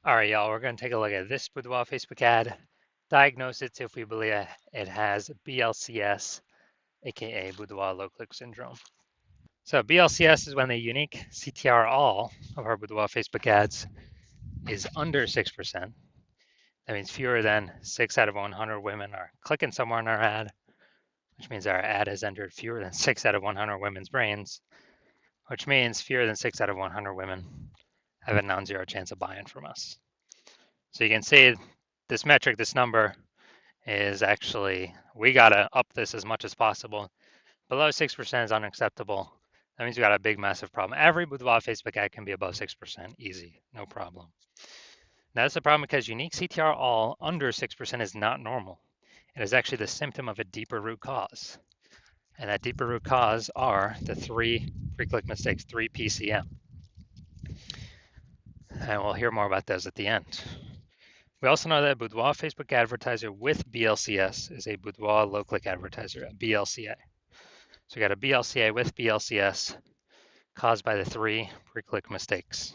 All right, y'all, we're going to take a look at this Boudoir Facebook ad, diagnose it if we believe it has BLCS, aka Boudoir low click syndrome. So BLCS is when the unique CTR all of our Boudoir Facebook ads is under 6%. That means fewer than 6 out of 100 women are clicking somewhere in our ad, which means our ad has entered fewer than 6 out of 100 women's brains, which means fewer than 6 out of 100 women have a non-zero chance of buying from us. So you can see this metric, this number, is actually, we got to up this as much as possible. Below 6% is unacceptable. That means we got a big, massive problem. Every Boudoir Facebook ad can be above 6%, easy, no problem. Now, that's a problem because unique CTR all under 6% is not normal. It is actually the symptom of a deeper root cause. And that deeper root cause are the 3 pre-click mistakes, 3 PCM. And we'll hear more about those at the end. We also know that a Boudoir Facebook advertiser with BLCS is a Boudoir low-click advertiser, a BLCA. So we got a BLCA with BLCS caused by the 3 pre-click mistakes.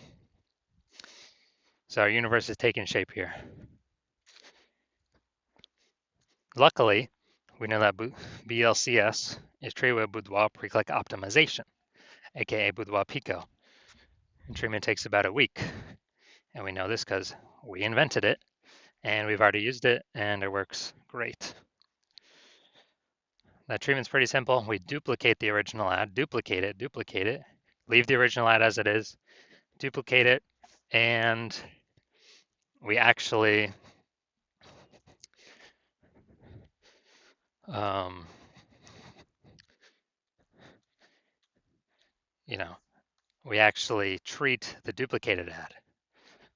So our universe is taking shape here. Luckily, we know that BLCS is treated with Boudoir pre-click optimization, aka Boudoir Pico. And treatment takes about a week. And we know this because we invented it and we've already used it and it works great. That treatment's pretty simple. We duplicate the original ad, duplicate it, leave the original ad as it is, duplicate it, and we actually um, we actually treat the duplicated ad.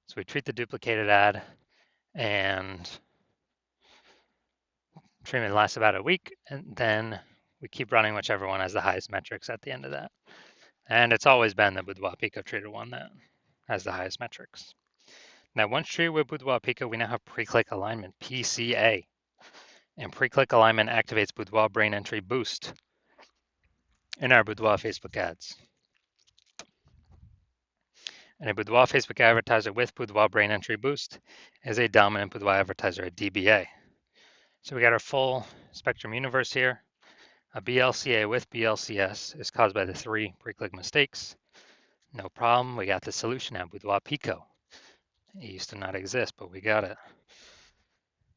So we treat the duplicated ad and treatment lasts about a week, and then we keep running whichever one has the highest metrics at the end of that. And it's always been the Boudoir Pico treated one that has the highest metrics. Now, once treated with Boudoir Pico, we now have pre-click alignment, PCA. And pre-click alignment activates Boudoir brain entry boost in our Boudoir Facebook ads. And a Boudoir Facebook advertiser with Boudoir brain entry boost is a dominant Boudoir advertiser, a DBA. So we got our full spectrum universe here. A BLCA with BLCS is caused by the 3 pre-click mistakes. No problem. We got the solution at Boudoir Pico. It used to not exist, but we got it.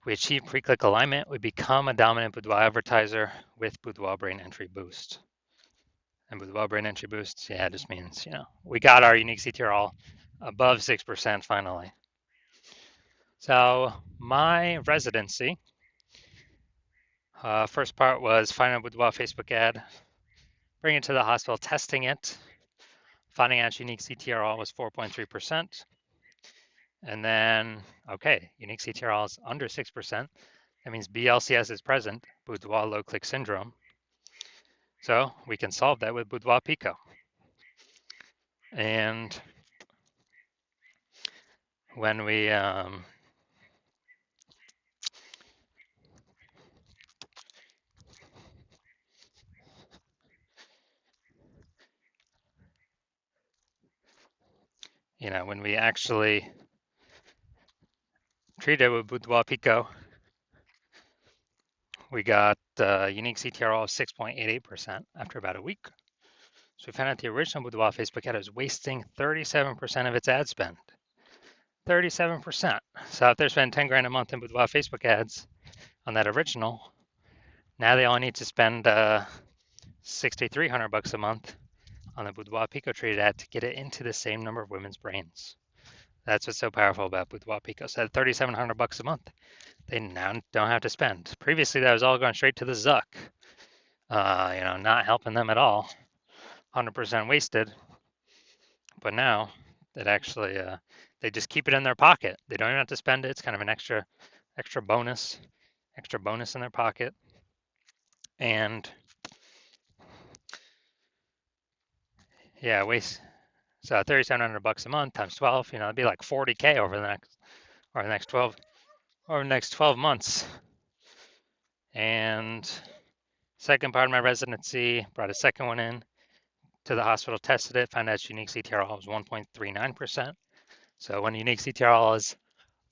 We achieve pre-click alignment. We become a dominant Boudoir advertiser with Boudoir brain entry boost. And Boudoir brain entry boost, yeah, it just means, we got our unique CTR all above 6% finally. So my residency, first part was finding a Boudoir Facebook ad, bringing it to the hospital, testing it, finding out unique CTR all was 4.3%. And then, okay, unique CTR all is under 6%. That means BLCS is present, Boudoir low click syndrome. So we can solve that with Boudoir Pico. And when we when we actually treated it with Boudoir Pico, we got unique CTR of 6.88% after about a week. So we found out the original Boudoir Facebook ad was wasting 37% of its ad spend. 37%. So if they're spending 10 grand a month in Boudoir Facebook ads on that original, now they only need to spend $6,300 a month on the Boudoir Pico treated ad to get it into the same number of women's brains. That's what's so powerful about Boudoir Pico. So at $3,700 a month, they now don't have to spend. Previously, that was all going straight to the Zuck. Not helping them at all. 100% wasted. But now that actually they just keep it in their pocket. They don't even have to spend it. It's kind of an extra bonus in their pocket. And yeah, so $3,700 a month times 12, it'd be like 40K over the next 12 months. And second part of my residency, brought a second one in to the hospital, tested it, found out its unique CTR was 1.39%. So when unique CTRL is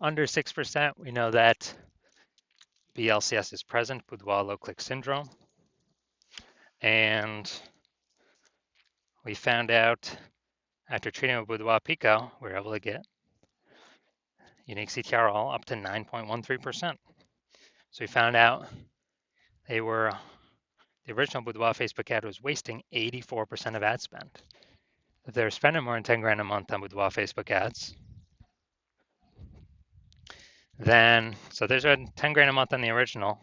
under 6%, we know that BLCS is present, Boudoir low click syndrome. And we found out after treating with Boudoir Pico, we were able to get unique CTRL up to 9.13%. So we found out the original Boudoir Facebook ad was wasting 84% of ad spend. If they're spending more than 10 grand a month on Boudoir Facebook ads, then, so there's 10 grand a month on the original.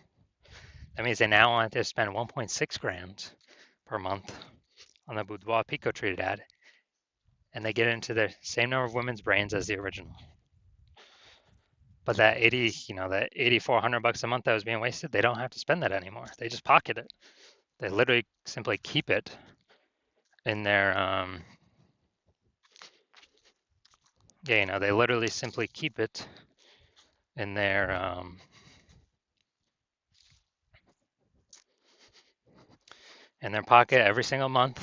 That means they now want to spend 1.6 grand per month on the Boudoir Pico treated ad, and they get into the same number of women's brains as the original. But that that $8,400 a month that was being wasted, they don't have to spend that anymore. They just pocket it. They literally simply keep it in their they literally simply keep it in their pocket every single month.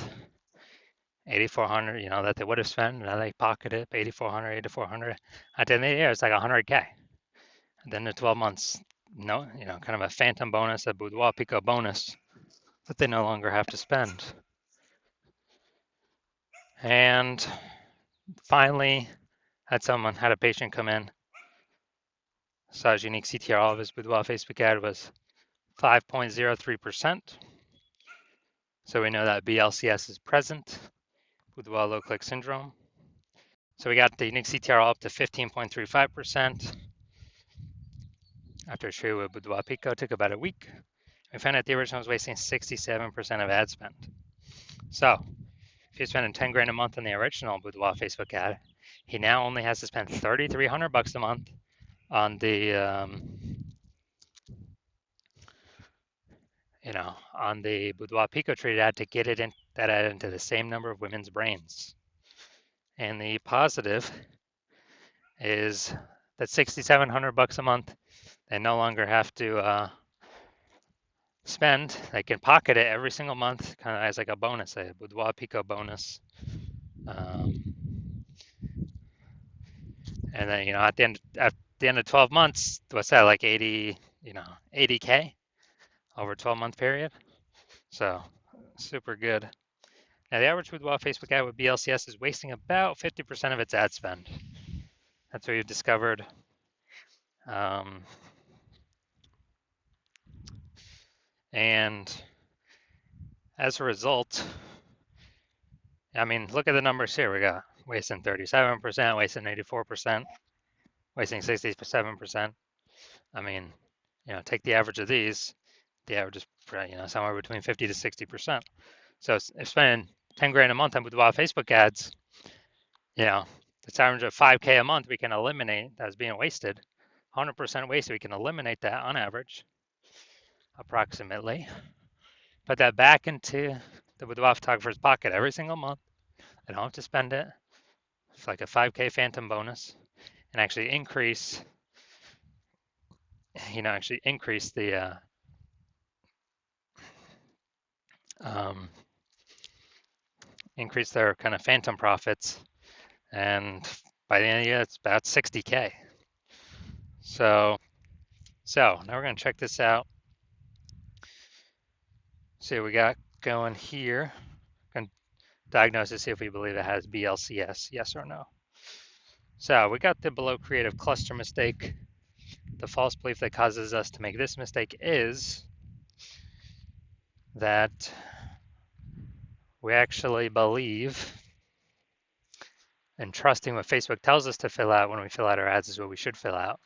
8,400, that they would have spent. Now they pocket it, 8,400, 8,400. At the end of the year, it's like 100K. And then the 12 months, kind of a phantom bonus, a Boudoir Pico bonus that they no longer have to spend. And finally, had a patient come in, saw his unique CTRL of his Boudoir Facebook ad was 5.03%. So we know that BLCS is present, Boudoir low click syndrome. So we got the unique CTRL up to 15.35%. After treated with Boudoir Pico, it took about a week. We found out the original was wasting 67% of ad spend. So if you're spending 10 grand a month on the original Boudoir Facebook ad, he now only has to spend $3,300 a month on the on the Boudoir Pico treated ad to get that ad into the same number of women's brains. And the positive is that $6,700 a month, they no longer have to spend. They can pocket it every single month, kind of as like a bonus, a Boudoir Pico bonus. And then at the end of 12 months, what's that, like 80K over a 12-month period? So super good. Now the average Boudoir Facebook ad with BLCS is wasting about 50% of its ad spend. That's what we've discovered. And as a result, look at the numbers here. We got wasting 37%, wasting 84%, wasting 67%. Take the average of these. The average is somewhere between 50 to 60%. So if spending 10 grand a month on Boudoir Facebook ads, it's average of 5K a month we can eliminate that's being wasted. 100% wasted, we can eliminate that on average, approximately. Put that back into the Boudoir photographer's pocket every single month. They don't have to spend it. It's like a 5K phantom bonus, and actually increase the increase their kind of phantom profits, and by the end of the year, it's about 60K. So now we're going to check this out. See what we got going here. Going to diagnose to see if we believe it has BLCS, yes or no. So we got the below creative cluster mistake. The false belief that causes us to make this mistake is that we actually believe and trusting what Facebook tells us to fill out when we fill out our ads is what we should fill out.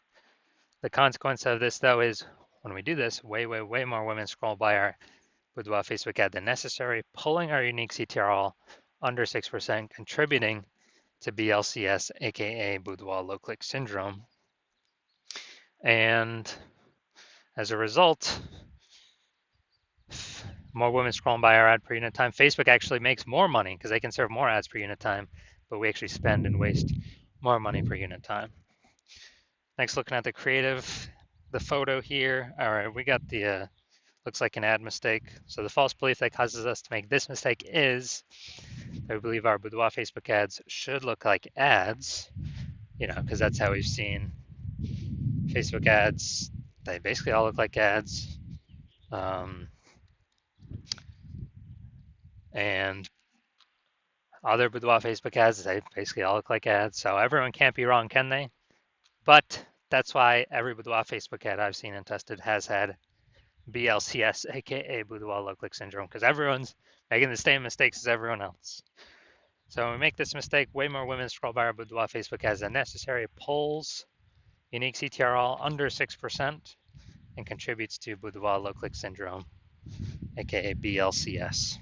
The consequence of this, though, is when we do this, way more women scroll by our Boudoir Facebook ad than necessary, pulling our unique CTRL under 6%, contributing to BLCS, aka Boudoir low click syndrome. And as a result, more women scrolling by our ad per unit time. Facebook actually makes more money because they can serve more ads per unit time, but we actually spend and waste more money per unit time. Next, looking at the creative, the photo here. All right, we got the, looks like an ad mistake. So the false belief that causes us to make this mistake is that we believe our Boudoir Facebook ads should look like ads because that's how we've seen Facebook ads. They basically all look like ads. And other Boudoir Facebook ads, they basically all look like ads. So everyone can't be wrong, can they? But that's why every Boudoir Facebook ad I've seen and tested has had BLCS, aka Boudoir low click syndrome, because everyone's making the same mistakes as everyone else. So when we make this mistake, way more women scroll by our Boudoir Facebook ads than necessary, pulls unique CTRL under 6%, and contributes to Boudoir low click syndrome, aka BLCS.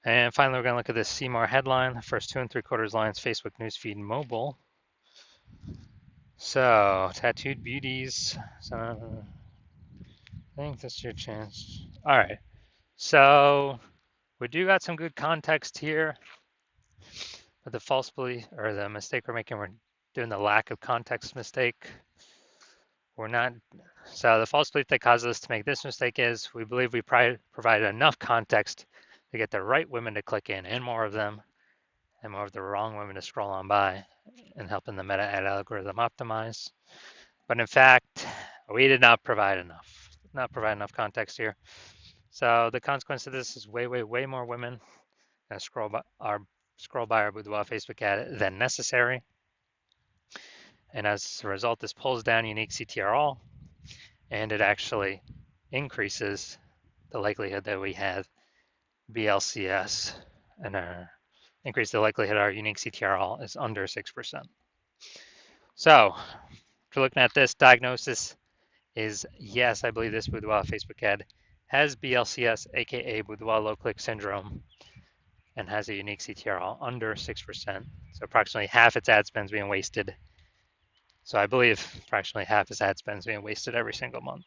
And finally, we're going to look at this See More headline, the first 2 3/4 lines, Facebook newsfeed mobile. So, tattooed beauties. So, I think this is your chance. All right. So, we do got some good context here. But the false belief or the mistake we're making, we're doing the lack of context mistake. We're not. So, the false belief that causes us to make this mistake is we believe we provided enough context to get the right women to click in and more of them, and more of the wrong women to scroll on by, and helping the meta ad algorithm optimize. But in fact, we did not provide enough context here. So the consequence of this is way more women that scroll by our Boudoir Facebook ad than necessary. And as a result, this pulls down unique CTRL, and it actually increases the likelihood that we have BLCS, and increase the likelihood our unique CTRL is under 6%. So if you're looking at this diagnosis is yes, I believe this Boudoir Facebook ad has BLCS, aka Boudoir low click syndrome, and has a unique CTRL under 6%. So approximately half its ad spend is being wasted. So I believe approximately half its ad spend is being wasted every single month.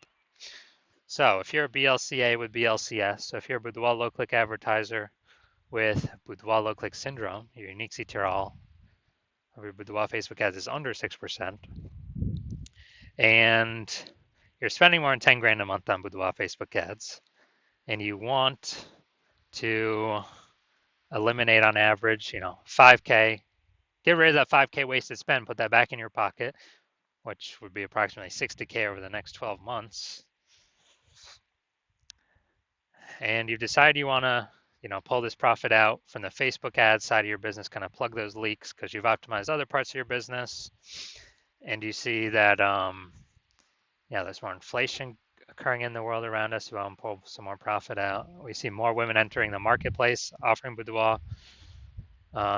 So if you're a BLCA with BLCS, so if you're a Boudoir low click advertiser with Boudoir low click syndrome, your unique CTRL of your Boudoir Facebook ads is under 6%, and you're spending more than 10 grand a month on Boudoir Facebook ads, and you want to eliminate on average, 5K, get rid of that 5K wasted spend, put that back in your pocket, which would be approximately 60K over the next 12 months. And you've decided you want to, pull this profit out from the Facebook ad side of your business, kind of plug those leaks because you've optimized other parts of your business. And you see that, there's more inflation occurring in the world around us. You want to pull some more profit out. We see more women entering the marketplace, offering Boudoir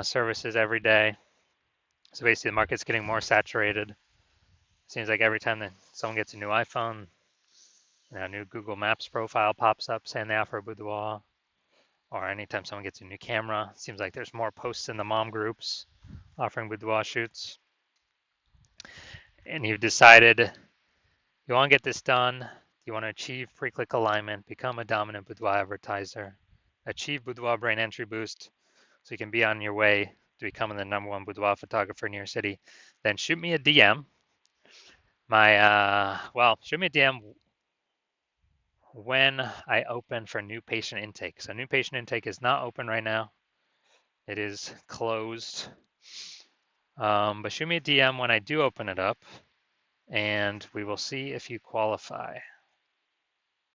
services every day. So basically, the market's getting more saturated. It seems like every time that someone gets a new iPhone, a new Google Maps profile pops up saying they offer a Boudoir. Or anytime someone gets a new camera, it seems like there's more posts in the mom groups offering Boudoir shoots. And you've decided you want to get this done. You want to achieve pre-click alignment, become a dominant Boudoir advertiser, achieve Boudoir brain entry boost so you can be on your way to becoming the #1 Boudoir photographer in your city. Then shoot me a DM. Shoot me a DM when I open for new patient intake. So new patient intake is not open right now. It is closed. But shoot me a DM when I do open it up, and we will see if you qualify.